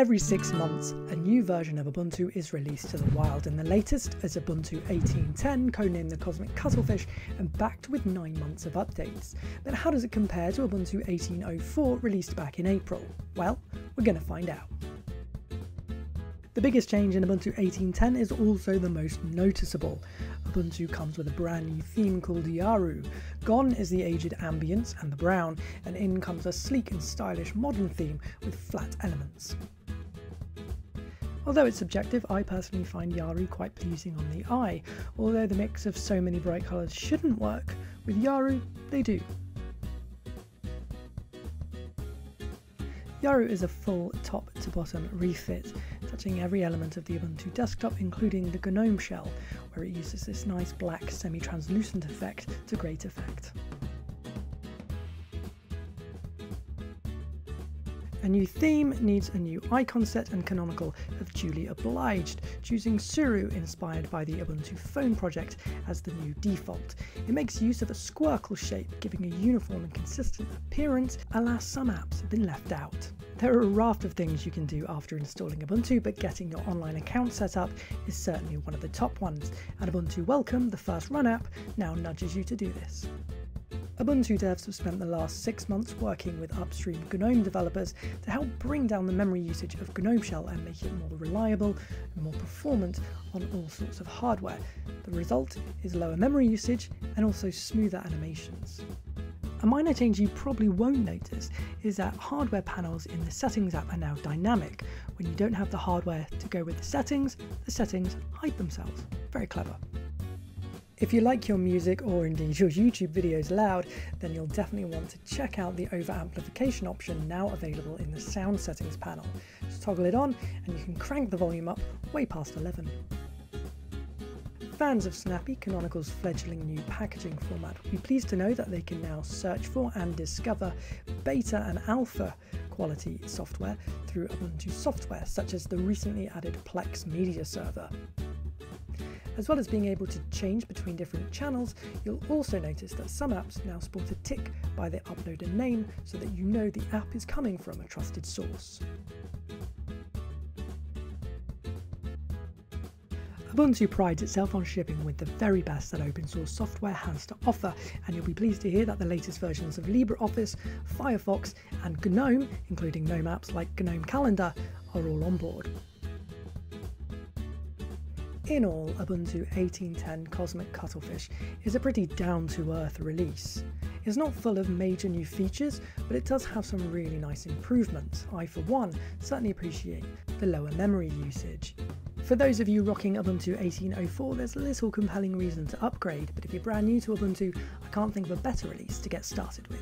Every 6 months, a new version of Ubuntu is released to the wild, and the latest is Ubuntu 18.10, codenamed the Cosmic Cuttlefish, and backed with 9 months of updates. But how does it compare to Ubuntu 18.04, released back in April? Well, we're going to find out. The biggest change in Ubuntu 18.10 is also the most noticeable. Ubuntu comes with a brand new theme called Yaru. Gone is the aged ambience and the brown, and in comes a sleek and stylish modern theme with flat elements. Although it's subjective, I personally find Yaru quite pleasing on the eye. Although the mix of so many bright colours shouldn't work, with Yaru they do. Yaru is a full top-to-bottom refit, touching every element of the Ubuntu desktop, including the GNOME shell, where it uses this nice black semi-translucent effect to great effect. A new theme needs a new icon set, and Canonical have duly obliged, choosing Suru, inspired by the Ubuntu phone project, as the new default. It makes use of a squircle shape, giving a uniform and consistent appearance. Alas, some apps have been left out. There are a raft of things you can do after installing Ubuntu, but getting your online account set up is certainly one of the top ones, and Ubuntu Welcome, the first run app, now nudges you to do this. Ubuntu devs have spent the last 6 months working with upstream GNOME developers to help bring down the memory usage of GNOME shell and make it more reliable and more performant on all sorts of hardware. The result is lower memory usage and also smoother animations. A minor change you probably won't notice is that hardware panels in the Settings app are now dynamic. When you don't have the hardware to go with the settings hide themselves. Very clever. If you like your music, or indeed your YouTube videos loud, then you'll definitely want to check out the over-amplification option now available in the sound settings panel. Just toggle it on and you can crank the volume up way past 11. Fans of Snappy, Canonical's fledgling new packaging format, will be pleased to know that they can now search for and discover beta and alpha quality software through Ubuntu software, such as the recently added Plex media server. As well as being able to change between different channels, you'll also notice that some apps now sport a tick by their uploader name so that you know the app is coming from a trusted source. Ubuntu prides itself on shipping with the very best that open source software has to offer, and you'll be pleased to hear that the latest versions of LibreOffice, Firefox and GNOME, including GNOME apps like GNOME Calendar, are all on board. In all, Ubuntu 18.10 Cosmic Cuttlefish is a pretty down-to-earth release. It's not full of major new features, but it does have some really nice improvements. I, for one, certainly appreciate the lower memory usage. For those of you rocking Ubuntu 18.04, there's little compelling reason to upgrade, but if you're brand new to Ubuntu, I can't think of a better release to get started with.